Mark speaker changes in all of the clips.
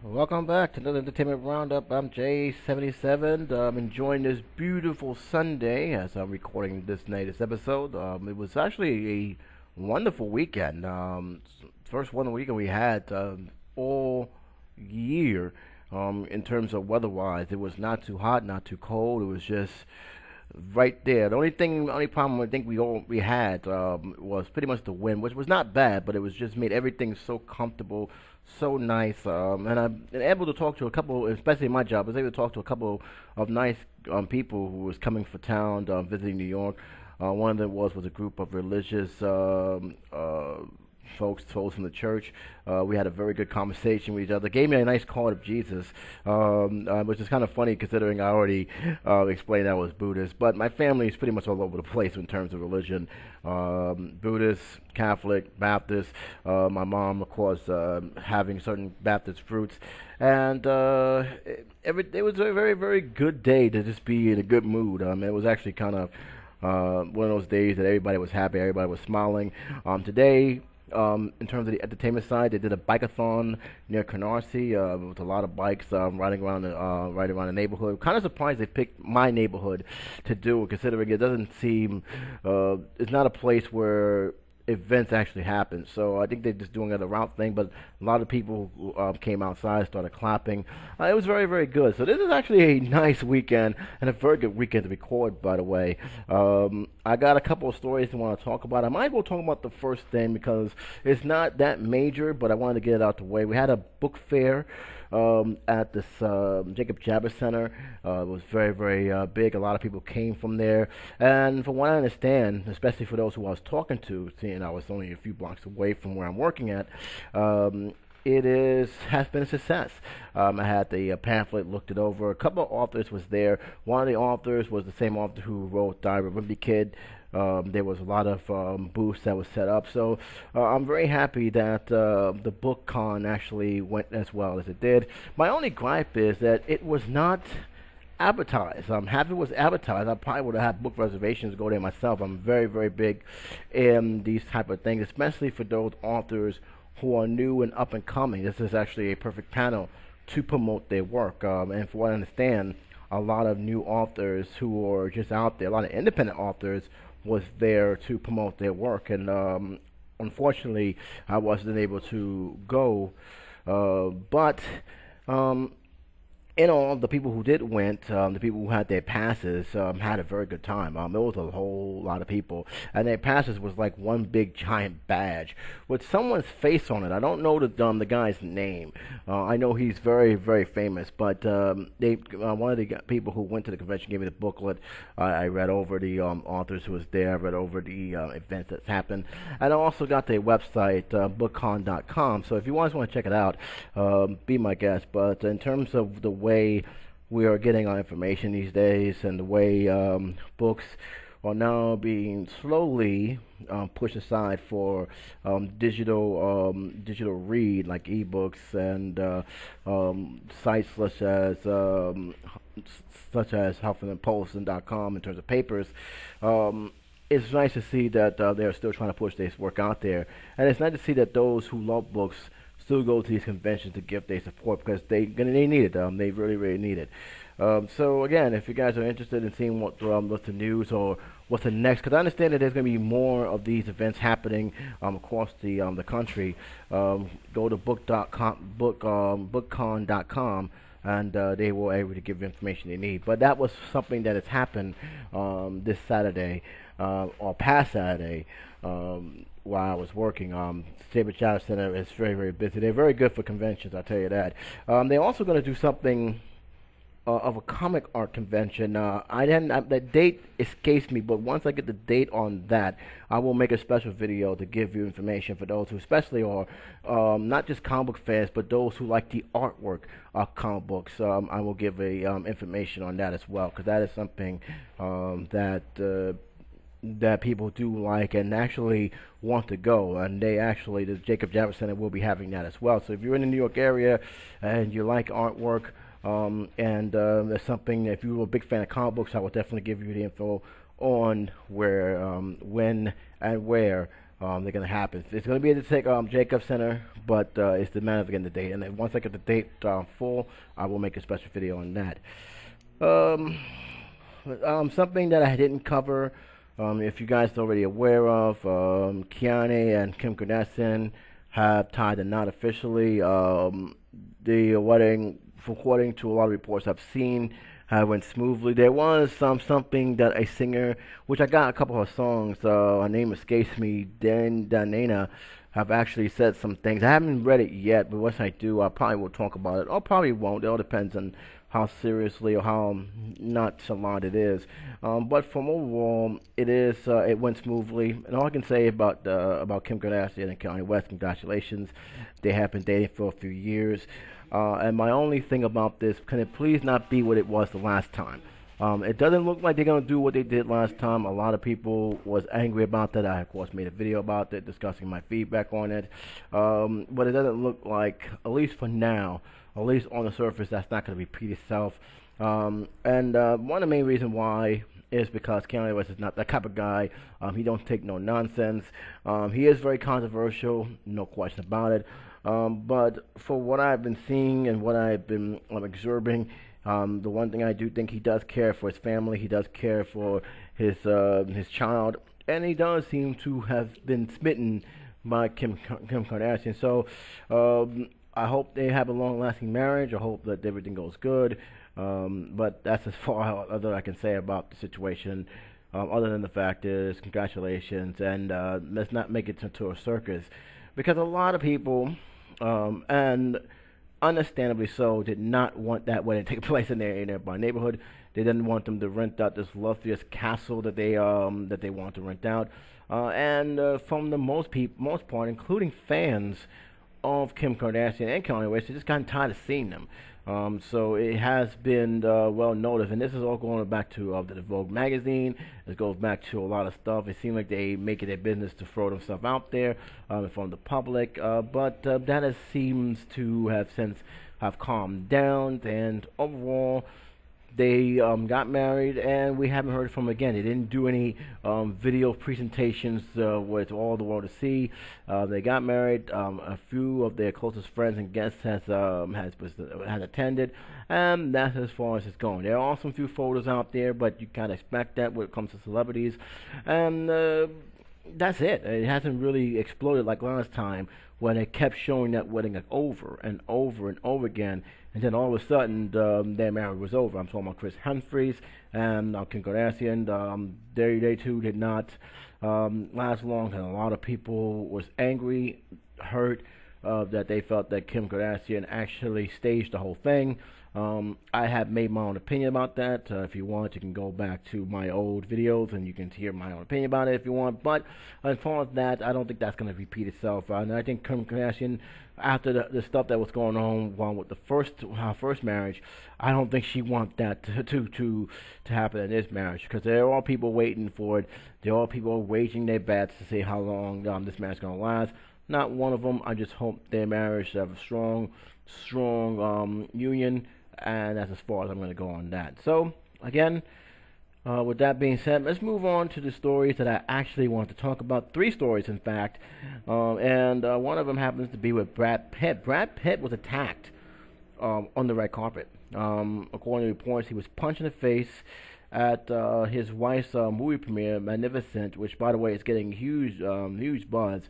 Speaker 1: Welcome back to another Entertainment Roundup. I'm Jay77. I'm enjoying this beautiful Sunday as I'm recording this latest episode. It was actually a wonderful weekend. First one weekend we had all year in terms of weather-wise. It was not too hot, not too cold. It was just right there. Only problem I think we had was pretty much the wind, which was not bad, but it was just made everything so comfortable, so nice. And I've been able to talk to a couple, especially in my job. I was able to talk to a couple of nice people who was coming for town, visiting New York. One of them was a group of religious folks from the church. We had a very good conversation with each other. Gave me a nice card of Jesus, which is kind of funny considering I already explained I was Buddhist. But my family is pretty much all over the place in terms of religion. Buddhist, Catholic, Baptist. My mom, of course, having certain Baptist fruits. And it was a very, very good day to just be in a good mood. It was actually kind of one of those days that everybody was happy, everybody was smiling. Today, in terms of the entertainment side, they did a bikeathon near Canarsie with a lot of bikes riding around the neighborhood. Kind of surprised they picked my neighborhood to do it, considering it doesn't seem it's not a place where events actually happen. So I think they're just doing it a route thing, but a lot of people came outside, started clapping. It was very, very good. So this is actually a nice weekend and a very good weekend to record, by the way. I got a couple of stories I want to talk about. I might as well talk about the first thing because it's not that major, but I wanted to get it out the way. We had a book fair at this Jacob Javits Center. It was very, very big. A lot of people came from there. And from what I understand, especially for those who I was talking to, seeing I was only a few blocks away from where I'm working at, has been a success. I had the pamphlet, looked it over. A couple of authors was there. One of the authors was the same author who wrote Diary of a Wimpy Kid. There was a lot of booths that was set up, so I'm very happy that the book con actually went as well as it did. My only gripe is that it was not advertised. Half it was advertised. I probably would have had book reservations to go there myself. I'm very, very big in these type of things, especially for those authors who are new and up and coming. This is actually a perfect panel to promote their work. And for what I understand, a lot of new authors who are just out there, a lot of independent authors was there to promote their work. And unfortunately, I wasn't able to go. But the people who did went, the people who had their passes, had a very good time. There was a whole lot of people, and their passes was like one big giant badge with someone's face on it. I don't know the guy's name. I know he's very, very famous, but one of the people who went to the convention gave me the booklet. I read over the authors who was there. I read over the events that's happened, and I also got their website, bookcon.com. So if you guys want to check it out, be my guest. But in terms of the way we are getting our information these days and the way books are now being slowly pushed aside for digital read like ebooks and sites such as HuffingtonPost.com in terms of papers. It's nice to see that they're still trying to push this work out there, and it's nice to see that those who love books still go to these conventions to give their support because they need it. They really, really need it. So again, if you guys are interested in seeing what's the news or what's the next, because I understand that there's going to be more of these events happening across the country. Go to bookcon.com. And they were able to give information they need. But that was something that has happened this Saturday or past Saturday while I was working. Sabre Child Center is very, very busy. They're very good for conventions, I'll tell you that. They're also going to do something of a comic art convention. The date escapes me, but once I get the date on that, I will make a special video to give you information for those who especially are not just comic book fans, but those who like the artwork of comic books. I will give information on that as well, because that is something that people do like and actually want to go. And the Jacob Javits Center will be having that as well. So if you're in the New York area and you like artwork, there's something, if you're a big fan of comic books, I will definitely give you the info on where, when, and where they're gonna happen. It's gonna be at the Jacob Center, but it's the matter of getting the date. And then once I get the date full, I will make a special video on that. Um, Something that I didn't cover, if you guys are already aware of, Keanu and Kim Kardashian have tied the knot officially. The wedding, according to a lot of reports I've seen, went smoothly. There was something that a singer, which I got a couple of songs, her name escapes me, Danana, have actually said some things. I haven't read it yet, but once I do, I probably will talk about it, or probably won't. It all depends on how seriously or how nonchalant it is. But from overall, it went smoothly. And all I can say about Kim Kardashian and Kanye West, congratulations. They have been dating for a few years. And my only thing about this, can it please not be what it was the last time? It doesn't look like they're going to do what they did last time. A lot of people was angry about that. I, of course, made a video about it, discussing my feedback on it. But it doesn't look like, at least for now, at least on the surface, that's not going to repeat itself. And one of the main reasons why is because Kanye West is not that type of guy. He don't take no nonsense. He is very controversial, no question about it. But for what I've been seeing and what I've been observing, the one thing I do think, he does care for his family. He does care for his child, and he does seem to have been smitten by Kim Kardashian. So I hope they have a long-lasting marriage. I hope that everything goes good. But that's as far as I can say about the situation. Other than the fact is, congratulations, and let's not make it into a circus, because a lot of people, and understandably so, did not want that wedding to take place in their neighborhood. They didn't want them to rent out this luxurious castle that they want to rent out. And from the most part, including fans of Kim Kardashian and Kanye West, they just gotten tired of seeing them. So it has been well noticed, and this is all going back to the Vogue magazine. It goes back to a lot of stuff. It seems like they make it their business to throw themselves out there in front of the public, but that seems to have since have calmed down, and overall, they got married, and we haven't heard from them again. They didn't do any video presentations with all the world to see. They got married. A few of their closest friends and guests has attended, and that's as far as it's going. There are some few photos out there, but you kind of expect that when it comes to celebrities, and that's it. It hasn't really exploded like last time, when they kept showing that wedding like over and over and over again, and then all of a sudden their marriage was over. I'm talking about Chris Humphries and Kim Kardashian. They too did not last long, and a lot of people was angry, hurt, that they felt that Kim Kardashian actually staged the whole thing. I have made my own opinion about that. If you want, you can go back to my old videos and you can hear my own opinion about it if you want. But as far as that, I don't think that's going to repeat itself. And I think Kim Kardashian, after the stuff that was going on with her first marriage, I don't think she wants that to happen in this marriage, because there are people waiting for it. There are people waging their bets to see how long this marriage is going to last. Not one of them. I just hope their marriage have a strong union, and that's as far as I'm going to go on that. So, again, with that being said, let's move on to the stories that I actually want to talk about. 3 stories, in fact, and one of them happens to be with Brad Pitt. Brad Pitt was attacked on the red carpet. According to reports, he was punched in the face at his wife's movie premiere, Magnificent, which, by the way, is getting huge buzz.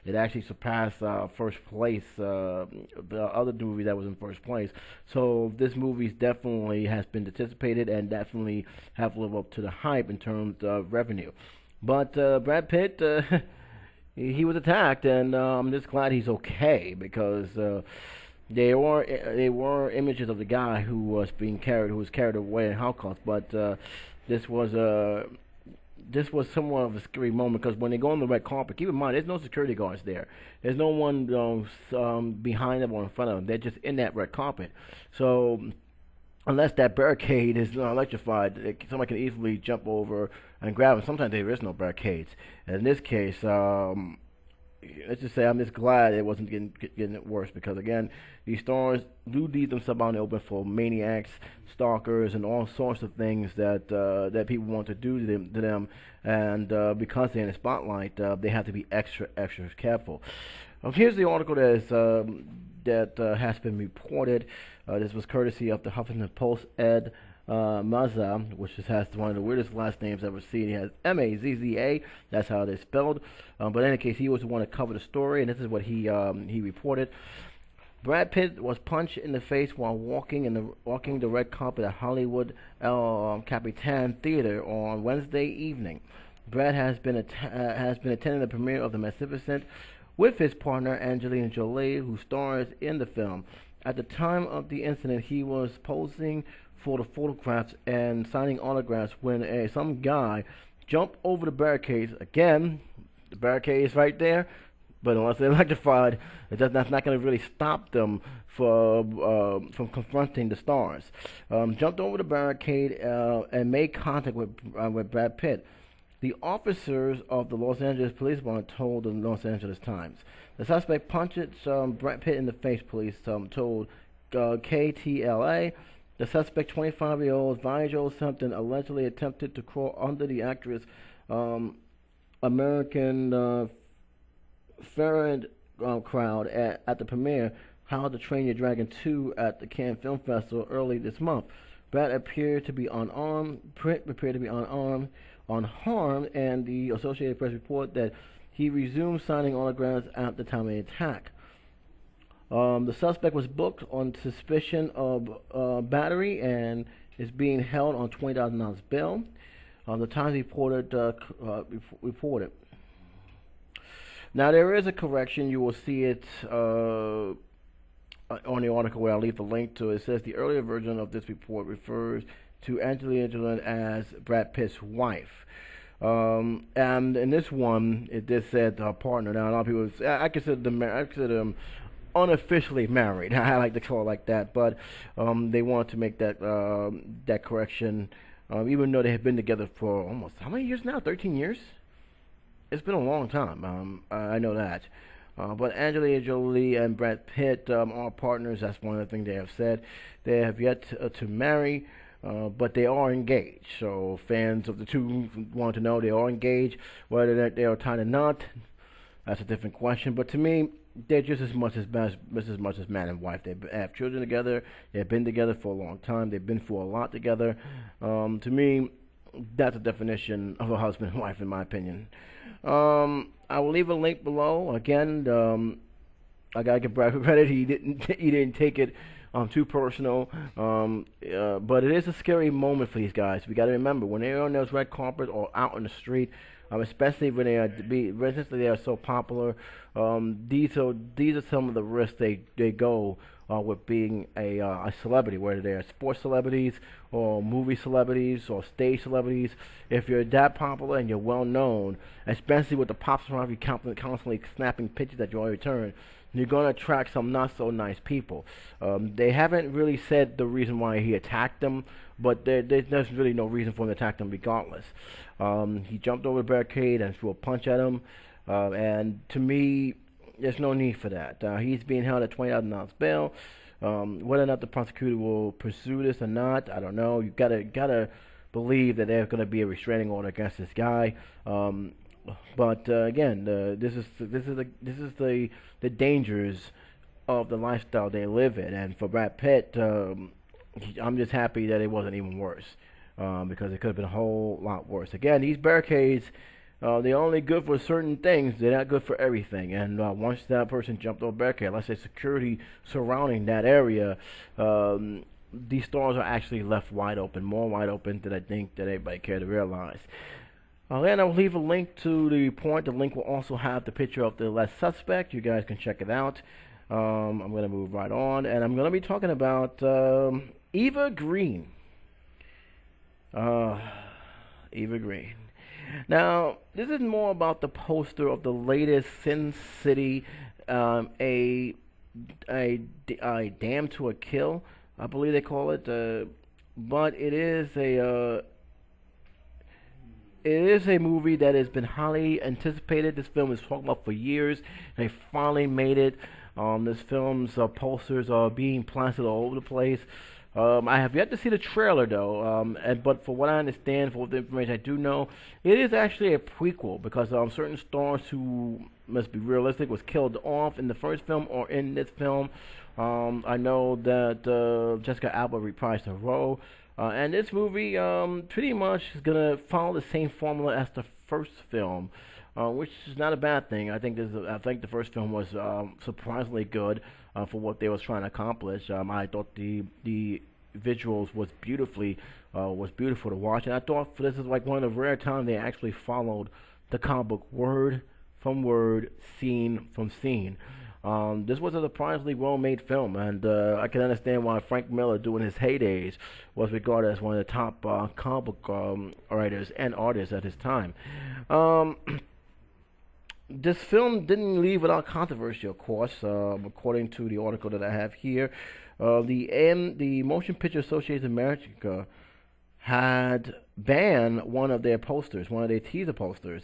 Speaker 1: It actually surpassed first place, the other movie that was in first place. So this movie definitely has been anticipated and definitely have lived up to the hype in terms of revenue. But Brad Pitt, he was attacked, and I'm just glad he's okay, because there were images of the guy who was carried away in handcuffs, but this was somewhat of a scary moment, because when they go on the red carpet, keep in mind, there's no security guards there. There's no one behind them or in front of them. They're just in that red carpet. So unless that barricade is electrified, somebody can easily jump over and grab them. Sometimes there is no barricades. And in this case, let's just say I'm just glad it wasn't getting worse, because again, these stars do leave themselves out in the open for maniacs, stalkers, and all sorts of things that people want to do to them, and because they're in the spotlight, they have to be extra careful. Here's the article that has been reported. This was courtesy of the Huffington Post. Ed Mazza, which just has one of the weirdest last names I've ever seen. He has M.A.A.A. That's how they're spelled. But in any case, he was the one to cover the story, and this is what he reported. Brad Pitt was punched in the face while walking the red carpet at Hollywood Capitan Theater on Wednesday evening. Brad has been attending the premiere of The Maleficent with his partner Angelina Jolie, who stars in the film. At the time of the incident, he was posing for the photographs and signing autographs when some guy jumped over the barricades. Again, the barricade is right there, but unless they're electrified, that's not going to really stop them from confronting the stars. Jumped over the barricade and made contact with Brad Pitt. The officers of the Los Angeles Police Department told the Los Angeles Times. The suspect punched Brad Pitt in the face, police told KTLA. The suspect, 25-year-old Vigil Simpson, allegedly attempted to crawl under the actress American Ferris crowd at the premiere How to Train Your Dragon 2 at the Cannes Film Festival early this month. Brad appeared to be unarmed, unharmed, and the Associated Press report that he resumed signing autographs at the time of the attack. The suspect was booked on suspicion of battery and is being held on $20,000 bail. The Times reported. Now there is a correction. You will see it on the article where I'll leave the link to. It says the earlier version of this report refers to Angelina Jolie as Brad Pitt's wife. And in this one, it just said her partner. Now a lot of people say, I consider them unofficially married. I like to call it like that, but they want to make that correction, even though they have been together for almost how many years now? 13 years. It's been a long time. I know that. But Angelina Jolie and Brad Pitt are partners. That's one of the things they have said. They have yet to marry. But they are engaged. So fans of the two want to know they are engaged. Whether they are tied or not, that's a different question. But to me, they're just as much as man and wife. They have children together. They've been together for a long time. They've been through a lot together. To me, that's a definition of a husband and wife, in my opinion. I will leave a link below. Again, I gotta give Brad credit. He didn't take it too personal, but it is a scary moment for these guys. We got to remember when they're on those red carpets or out on the street, especially when since they are so popular. These are some of the risks they go with being a celebrity, whether they're sports celebrities or movie celebrities or stage celebrities. If you're that popular and you're well known, especially with the paparazzi constantly snapping pictures at your return, you're going to attract some not so nice people. They haven't really said the reason why he attacked them, but there's really no reason for him to attack them regardless. He jumped over the barricade and threw a punch at him, and to me, there's no need for that. He's being held at $20,000 bail. Whether or not the prosecutor will pursue this or not, I don't know. You gotta believe that there's going to be a restraining order against this guy. But again, this is the dangers of the lifestyle they live in. And for Brad Pitt, I'm just happy that it wasn't even worse, because it could have been a whole lot worse. Again, these barricades, they're only good for certain things. They're not good for everything. And once that person jumped over a barricade, let's say security surrounding that area, these stores are actually left wide open, more wide open than I think that anybody care to realize. And I'll leave a link to the report. The link will also have the picture of the last suspect. You guys can check it out. I'm going to move right on, and I'm going to be talking about Eva Green. Eva Green. Now, this is more about the poster of the latest Sin City, a Damn to a Kill, I believe they call it. But it is it is a movie that has been highly anticipated. This film is talked about for years. They finally made it. This film's posters are being plastered all over the place. I have yet to see the trailer though, but for what I understand, for the information I do know, it is actually a prequel because certain stars who must be realistic was killed off in the first film or in this film. I know that Jessica Alba reprised her role, and this movie pretty much is gonna follow the same formula as the first film, which is not a bad thing. I think the first film was surprisingly good for what they was trying to accomplish. I thought the visuals was beautiful to watch, and I thought this is like one of the rare times they actually followed the comic book word from word, scene from scene. This was a surprisingly well-made film, and I can understand why Frank Miller, during his heydays, was regarded as one of the top comic book writers and artists at his time. This film didn't leave without controversy, of course, according to the article that I have here. The Motion Picture Association of America had banned one of their posters, one of their teaser posters.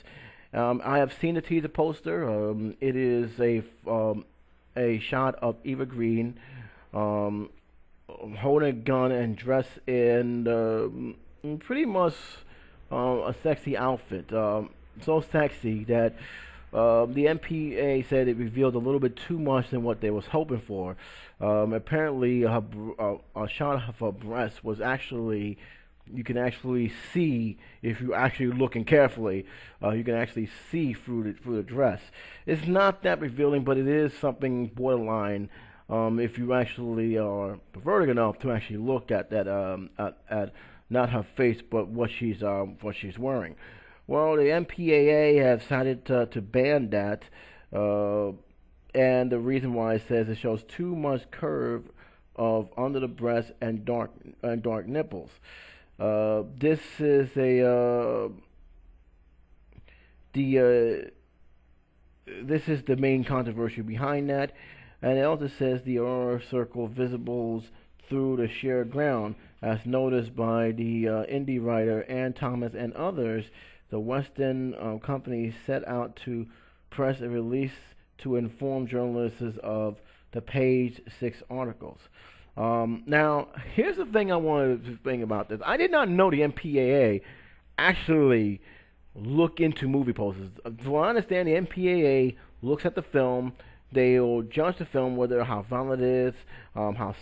Speaker 1: I have seen the teaser poster. It is a shot of Eva Green holding a gun and dressed in pretty much a sexy outfit. So sexy that the M.P.A.A. said it revealed a little bit too much than what they was hoping for. Apparently, a shot of her breast was actually, you can actually see if you actually looking carefully. You can actually see through the dress. It's not that revealing, but it is something borderline. If you actually are perverted enough to actually look at that, at not her face, but what she's wearing. Well, the M.P.A.A. have decided to ban that, and the reason why it says it shows too much curve of under the breast and dark nipples. This is this is the main controversy behind that, and it also says the aura circle visibles through the shared ground, as noticed by the indie writer Ann Thomas and others. The Western company set out to press a release to inform journalists of the page 6 articles. Now, here's the thing I wanted to think about this. I did not know the M.P.A.A. actually look into movie posters. From what I understand, the M.P.A.A. looks at the film. They'll judge the film, whether how violent it is, how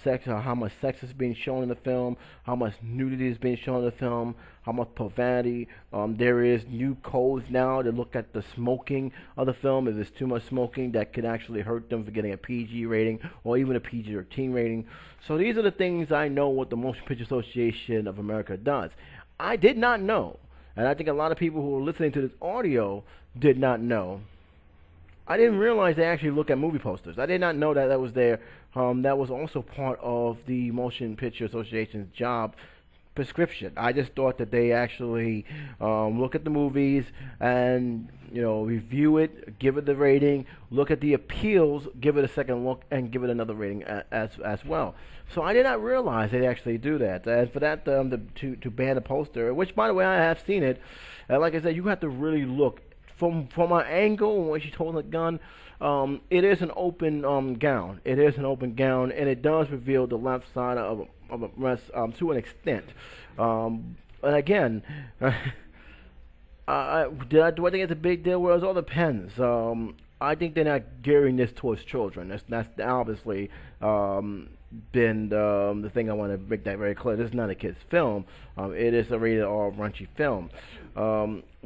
Speaker 1: much sex is being shown in the film, how much nudity is being shown in the film, how much profanity. There is new codes now to look at the smoking of the film. If there's too much smoking, that could actually hurt them for getting a PG rating or even a PG-13 rating. So these are the things I know what the Motion Picture Association of America does. I did not know, and I think a lot of people who are listening to this audio did not know. I didn't realize they actually look at movie posters. I did not know that was there. That was also part of the Motion Picture Association's job prescription. I just thought that they actually look at the movies and review it, give it the rating, look at the appeals, give it a second look, and give it another rating as well. So I did not realize they actually do that. And for that to ban a poster, which by the way I have seen it, like I said, you have to really look. From an angle when she's holding a gun, it is an open gown. It is an open gown, and it does reveal the left side of a breast to an extent. And again, do I think it's a big deal? Well, it all depends. I think they're not gearing this towards children. That's obviously been the thing I want to make that very clear. This is not a kid's film. It is a rated R raunchy film.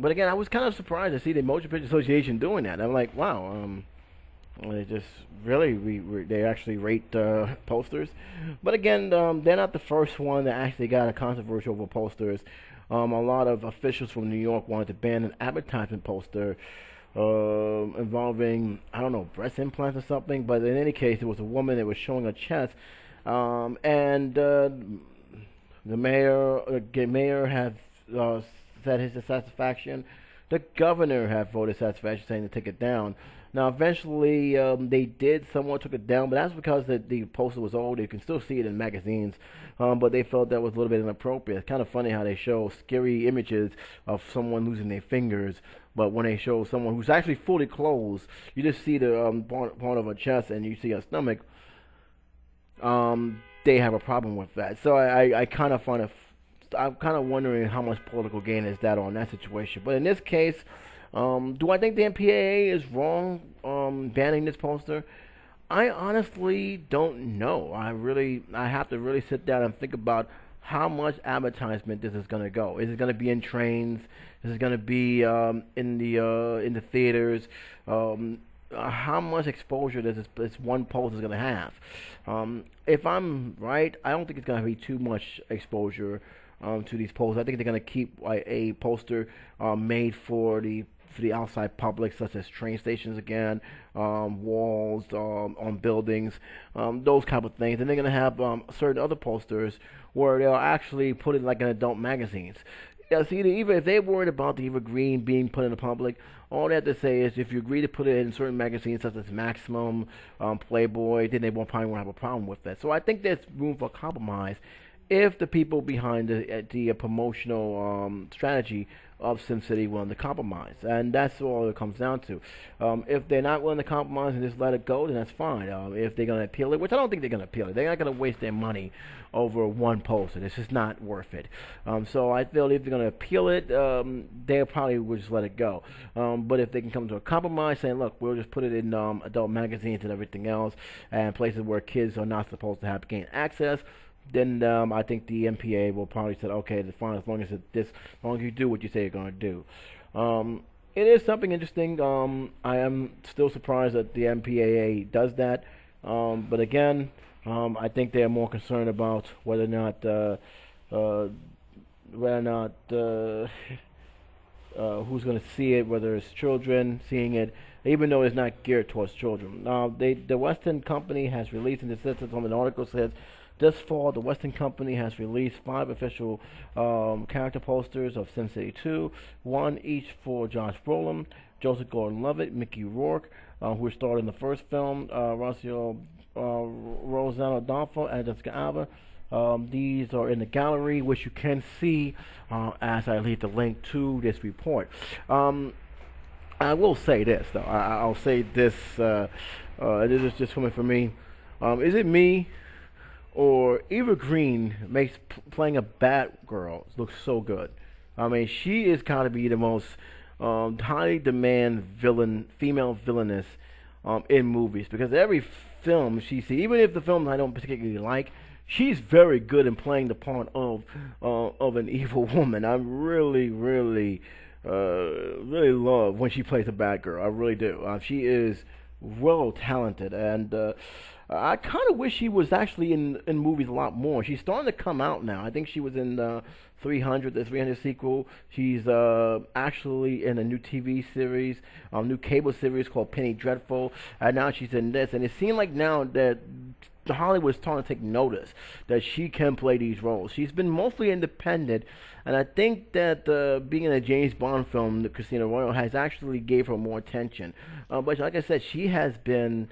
Speaker 1: But again, I was kind of surprised to see the Motion Picture Association doing that. I'm like, wow, they just really they actually rate posters. But again, they're not the first one that actually got a controversy over posters. A lot of officials from New York wanted to ban an advertisement poster involving, I don't know, breast implants or something. But in any case, it was a woman that was showing her chest, and the mayor had said his satisfaction. The governor had voted satisfaction, saying to take it down. Now, eventually, they did somewhat took it down, but that's because the poster was old. You can still see it in magazines, but they felt that was a little bit inappropriate. It's kind of funny how they show scary images of someone losing their fingers, but when they show someone who's actually fully clothed, you just see the part of her chest and you see her stomach. They have a problem with that. So I kind of find it. I'm kind of wondering how much political gain is that on that situation. But in this case, do I think the M.P.A.A. is wrong banning this poster? I honestly don't know. I have to really sit down and think about how much advertisement this is going to go. Is it going to be in trains? Is it going to be in the theaters? How much exposure does this one post is going to have? If I'm right, I don't think it's going to be too much exposure to these posters. I think they're going to keep like, a poster made for the outside public, such as train stations again, walls on buildings, those type of things. And they're going to have certain other posters where they'll actually put it like in adult magazines. Yeah, see, even if they're worried about the Eva Green being put in the public, all they have to say is if you agree to put it in certain magazines such as Maximum, Playboy, then they probably won't have a problem with that. So I think there's room for compromise if the people behind the promotional strategy of SimCity willing to compromise, and that's all it comes down to. If they're not willing to compromise and just let it go, then that's fine. If they're going to appeal it, which I don't think they're going to appeal it, they're not going to waste their money over one poster. It's just not worth it. So I feel if they're going to appeal it, they probably will just let it go. But if they can come to a compromise, saying, look, we'll just put it in adult magazines and everything else, and places where kids are not supposed to have gain access, then I think the M.P.A.A. will probably say, okay, that's fine, as long as you do what you say you're going to do. It is something interesting. I am still surprised that the M.P.A.A. does that. But again, I think they are more concerned about whether or not who's going to see it, whether it's children seeing it, even though it's not geared towards children. Now, the Western Company has released, and this says on an article says, this fall, the Western Company has released 5 official character posters of SimCity 2, one each for Josh Brolin, Joseph Gordon-Levitt, Mickey Rourke, who starred in the first film, Rosanna D'Onofrio, and Jessica Alba. These are in the gallery, which you can see as I leave the link to this report. I will say this, though. I'll say this. This is just coming from me. Is it me? Or Eva Green makes playing a Batgirl look so good. I mean, she is kind of be the most highly demand female villainess in movies, because every film she sees, even if the film I don't particularly like, she's very good in playing the part of an evil woman. I really love when she plays a Batgirl. I really do. She is well talented, and I kind of wish she was actually in movies a lot more. She's starting to come out now. I think she was in the 300 sequel. She's actually in a new TV series, new cable series called Penny Dreadful, and now she's in this. And it seems like now that Hollywood's starting to take notice that she can play these roles. She's been mostly independent, and I think that being in a James Bond film, The Casino Royale, has actually gave her more attention. But like I said, she has been...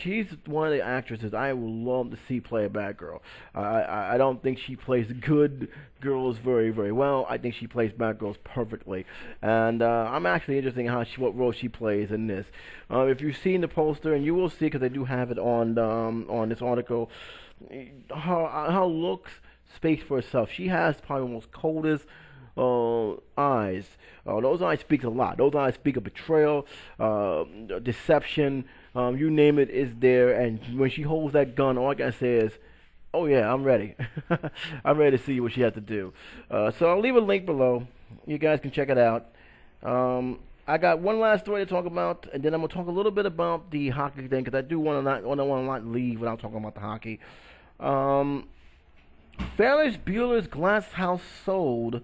Speaker 1: she's one of the actresses I would love to see play a bad girl. I don't think she plays good girls very well. I think she plays bad girls perfectly, and I'm actually interested in what role she plays in this. If you've seen the poster, and you will see because I do have it on this article, her looks speaks for itself. She has probably the most coldest eyes. Those eyes speak a lot. Those eyes speak of betrayal, deception. You name it is there, and when she holds that gun, all I gotta say is, oh yeah, I'm ready. I'm ready to see what she has to do. So I'll leave a link below. You guys can check it out. I got one last story to talk about, and then I'm gonna talk a little bit about the hockey thing, because I do want to not leave without talking about the hockey. Ferris Bueller's Glass House sold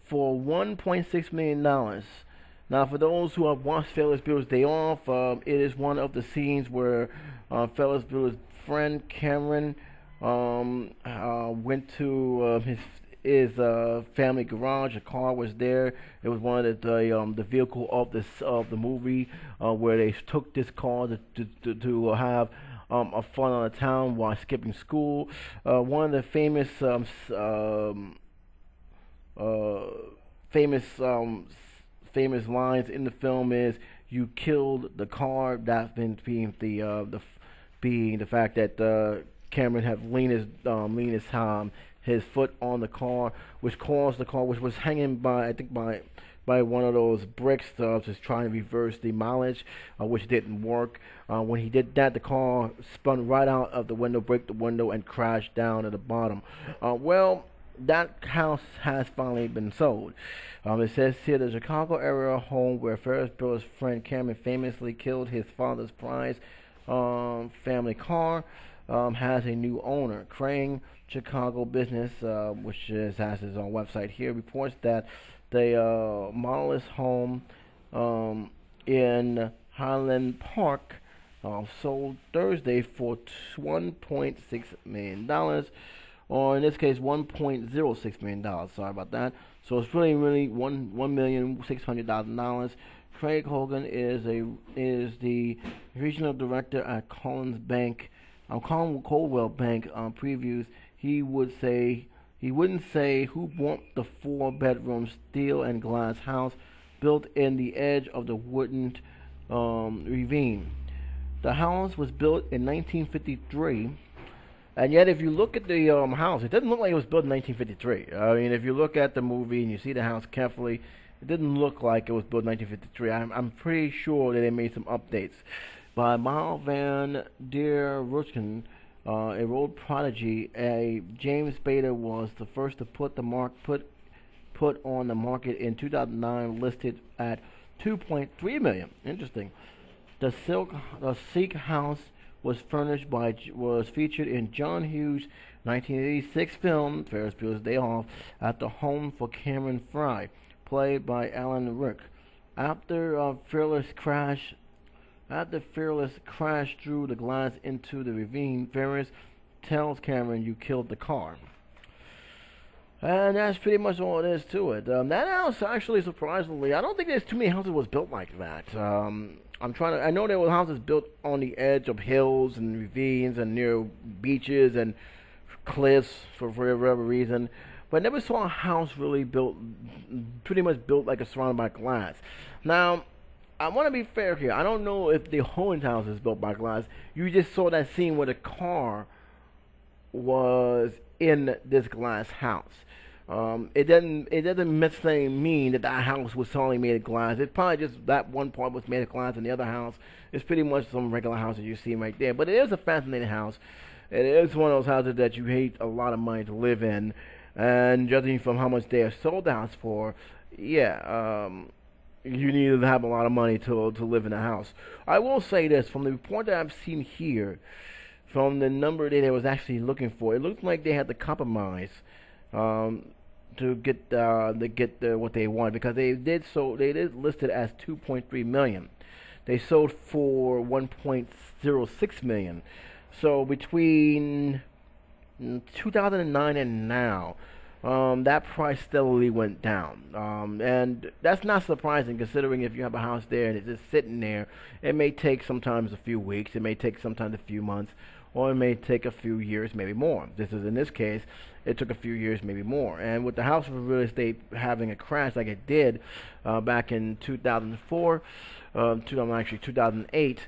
Speaker 1: for $1.6 million. Now, for those who have watched Ferris Bueller's Day Off, it is one of the scenes where Ferris Bueller's friend Cameron went to his family garage. A car was there. It was one of the vehicle of the movie where they took this car to have a fun on the town while skipping school. One of the uh, famous famous lines in the film is "You killed the car." That's been being the fact that Cameron had leaned his foot on the car, which caused the car, which was hanging by, I think, by one of those bricks, just trying to reverse the mileage, which didn't work. When he did that, the car spun right out of the window, broke the window, and crashed down at the bottom. Well, that house has finally been sold. It says here the Chicago area home where Ferris Bueller's friend Cameron famously killed his father's prize family car has a new owner. Crane Chicago Business, which has his own website here, reports that the modelist home in Highland Park sold Thursday for $1.6 million, or in this case $1.06 million. Sorry about that. So it's really $1,600,000. Craig Hogan is the regional director at Collins Bank, Coldwell Bank. Previews he wouldn't say who bought the 4-bedroom steel and glass house built in the edge of the wooded ravine. The house was built in 1953. And yet, if you look at the house, it doesn't look like it was built in 1953. I mean, if you look at the movie and you see the house carefully, it didn't look like it was built in 1953. I'm pretty sure that they made some updates. By Miles Van Der Roosken, a road prodigy, James Spader was the first to put on the market in 2009, listed at $2.3 million. Interesting. The Sikh house was featured in John Hughes' 1986 film Ferris Bueller's Day Off at the home for Cameron Fry, played by Alan Rick. After Fearless crashed through the glass into the ravine, Ferris tells Cameron, "You killed the car." And that's pretty much all it is to it. That house, actually, surprisingly, I don't think there's too many houses was built like that. I know there were houses built on the edge of hills and ravines and near beaches and cliffs for whatever reason, but I never saw a house really pretty much built like a surrounded by glass. Now, I want to be fair here. I don't know if the Hohen's house is built by glass. You just saw that scene where the car was in this glass house. It doesn't necessarily mean that house was solely made of glass. It's probably just that one part was made of glass, and the other house is pretty much some regular house that you see right there. But it is a fascinating house. It is one of those houses that you hate a lot of money to live in, and judging from how much they have sold the house for, yeah, you need to have a lot of money to live in a house. I will say this, from the report that I've seen here, from the number that they was actually looking for, it looks like they had to compromise to get what they wanted, because they did list it as 2.3 million. They sold for 1.06 million. So between 2009 and now, that price steadily went down, and that's not surprising, considering if you have a house there and it's just sitting there, it may take sometimes a few weeks, it may take sometimes a few months, or it may take a few years, maybe more. In this case, it took a few years, maybe more. And with the house of real estate having a crash like it did back in 2004, 2008,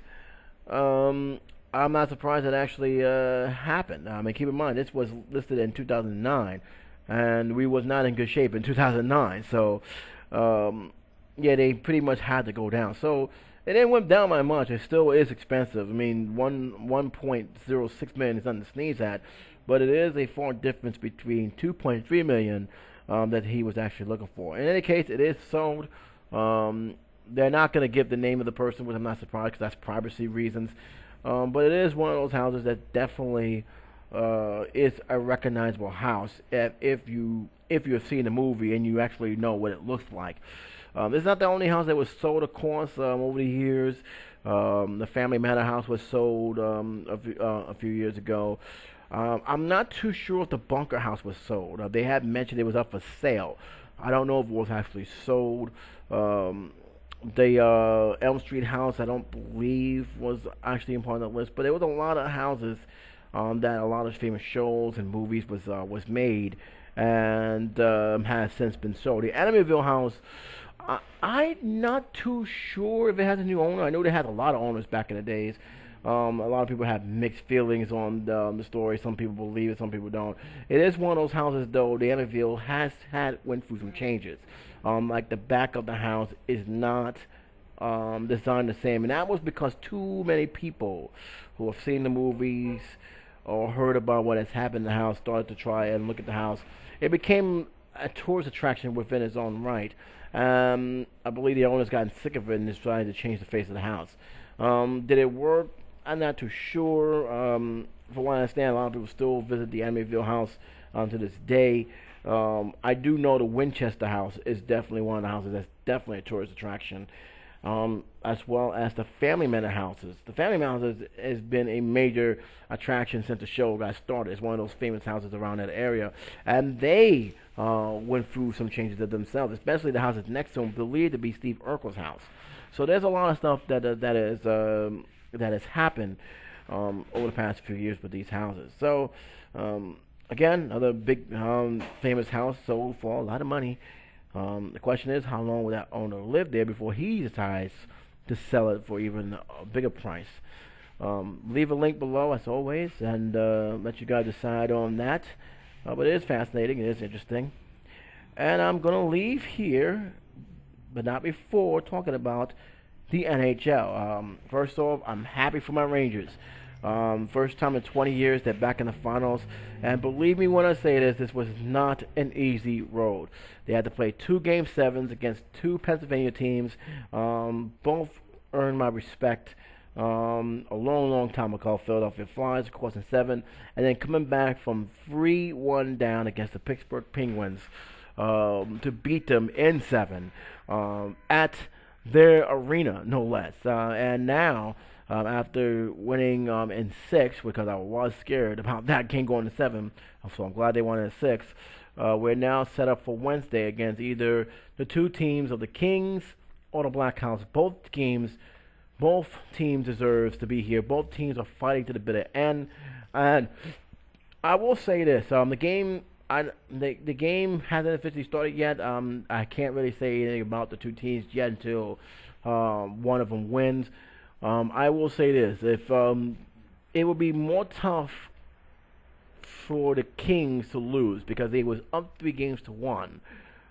Speaker 1: I'm not surprised it actually happened. I mean, keep in mind, this was listed in 2009, and we was not in good shape in 2009. So, yeah, they pretty much had to go down. So it didn't went down by much. It still is expensive. I mean, 1.06 million is nothing to sneeze at, but it is a far difference between 2.3 million that he was actually looking for. In any case, it is sold. They're not going to give the name of the person, which I'm not surprised, because that's privacy reasons. But it is one of those houses that definitely is a recognizable house if you've seen the movie and you actually know what it looks like. It's not the only house that was sold, of course, over the years. The Family Manor house was sold a few years ago. I'm not too sure if the Bunker house was sold. They had mentioned it was up for sale. I don't know if it was actually sold. Um, the Elm Street house, I don't believe was actually in part of the list, but there was a lot of houses that a lot of famous shows and movies was made, and has since been sold. The Amityville house, I'm not too sure if it has a new owner. I know they had a lot of owners back in the days. A lot of people have mixed feelings on the story. Some people believe it, some people don't. It is one of those houses, though. The Amityville has went through some changes. Like the back of the house is not designed the same, and that was because too many people who have seen the movies or heard about what has happened in the house started to try and look at the house. It became a tourist attraction within its own right. I believe the owner's gotten sick of it and is trying to change the face of the house. Did it work? I'm not too sure. From what I understand, a lot of people still visit the Amityville house to this day. I do know the Winchester house is definitely one of the houses that's definitely a tourist attraction, as well as the Family Manor houses. The Family Manor houses has been a major attraction since the show got started. It's one of those famous houses around that area, and they went through some changes of themselves, especially the house that's next to them, believed to be Steve Urkel's house. So there's a lot of stuff that has happened over the past few years with these houses. So again, another big famous house sold for a lot of money. The question is, how long will that owner live there before he decides to sell it for even a bigger price? Leave a link below, as always, and let you guys decide on that. But it is fascinating. It is interesting. And I'm going to leave here, but not before talking about the NHL. First off, I'm happy for my Rangers. First time in 20 years they're back in the finals. And believe me when I say this was not an easy road. They had to play 2 Game 7s against 2 Pennsylvania teams. Both earned my respect a long time ago. Philadelphia Flyers, of course, in 7. And then coming back from 3-1 down against the Pittsburgh Penguins to beat them in 7 at their arena, no less. And now, after winning in 6, because I was scared about that game going to 7, so I'm glad they won in 6. We're now set up for Wednesday against either the 2 teams of the Kings or the Blackhawks. Both teams deserves to be here. Both teams are fighting to the bitter end. And I will say this: the game hasn't officially started yet. I can't really say anything about the 2 teams yet until one of them wins. I will say this: if it would be more tough for the Kings to lose because they was up 3-1,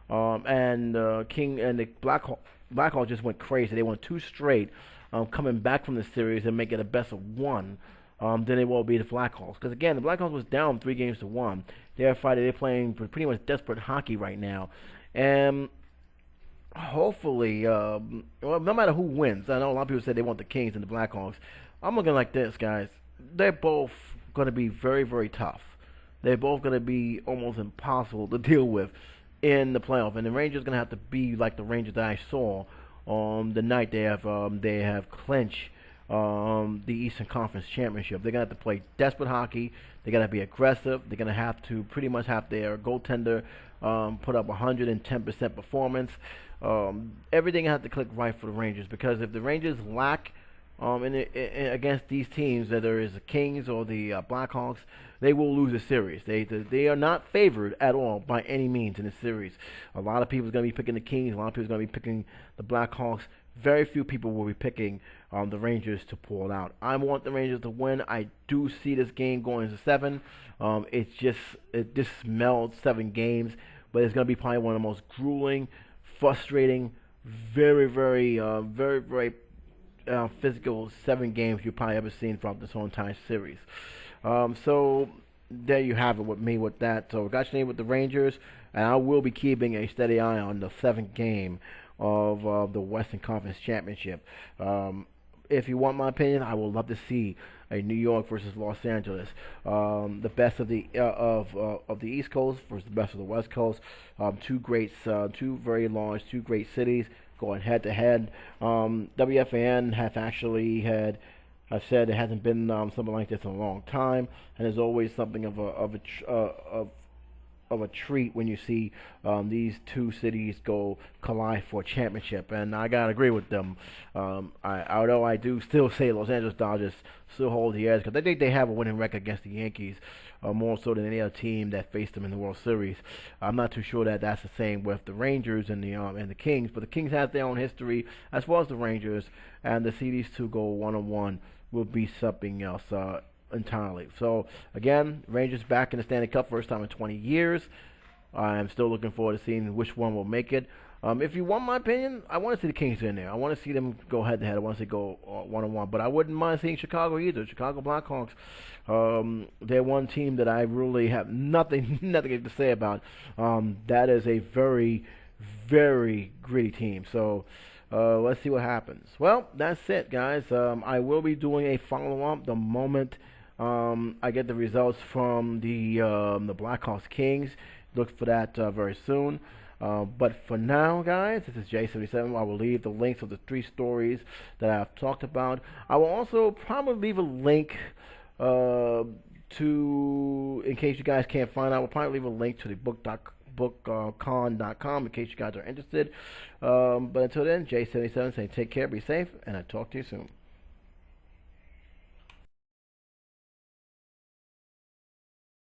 Speaker 1: and King and the Blackhawks just went crazy. They won 2 straight, coming back from the series and make it a best of 1. Then it will be the Blackhawks. Because again, the Blackhawks was down 3-1. They're fighting. They're playing pretty much desperate hockey right now, and hopefully, well, no matter who wins, I know a lot of people say they want the Kings and the Blackhawks. I'm looking like this, guys. They're both going to be very, very tough. They're both going to be almost impossible to deal with in the playoff, and the Rangers going to have to be like the Rangers that I saw on the night they have clinched the Eastern Conference Championship. They're going to have to play desperate hockey. They're going to be aggressive. They're going to have to pretty much have their goaltender put up 110% performance. Everything has to click right for the Rangers, because if the Rangers lack against these teams, whether it's the Kings or the Blackhawks, they will lose the series. They are not favored at all by any means in this series. A lot of people are going to be picking the Kings. A lot of people are going to be picking the Blackhawks. Very few people will be picking the Rangers to pull it out. I want the Rangers to win. I do see this game going to 7. It just smells 7 games, but it's going to be probably one of the most grueling, frustrating, very physical 7 games you've probably ever seen from this whole entire series. So there you have it with me with that. So we got your name with the Rangers, and I will be keeping a steady eye on the 7th game of the Western Conference Championship. If you want my opinion, I would love to see a New York versus Los Angeles, the best of the East Coast versus the best of the West Coast. Two very large, 2 great cities, going head to head. WFAN has actually had. I've said it hasn't been something like this in a long time, and there's always something of a treat when you see these two cities go collide for a championship. And I gotta agree with them. Although I do still say Los Angeles Dodgers still hold the edge because I think they have a winning record against the Yankees, more so than any other team that faced them in the World Series. I'm not too sure that that's the same with the Rangers and the Kings, but the Kings have their own history as well as the Rangers, and to see these two go 1-on-1 will be something else. Entirely. So again, Rangers back in the Stanley Cup, first time in 20 years. I'm still looking forward to seeing which one will make it. If you want my opinion, I want to see the Kings in there. I want to see them go head to head. I want to see go 1-on-1. But I wouldn't mind seeing Chicago either. Chicago Blackhawks. They're one team that I really have nothing to say about. That is a very, very gritty team. So let's see what happens. Well, that's it, guys. I will be doing a follow-up the moment I get the results from the Blackhawks Kings. Look for that very soon. But for now, guys, this is J77. I will leave the links of the 3 stories that I've talked about. I will also probably leave a link to, in case you guys can't find out, I will probably leave a link to the bookcon.com in case you guys are interested. But until then, J77 saying take care, be safe, and I'll talk to you soon.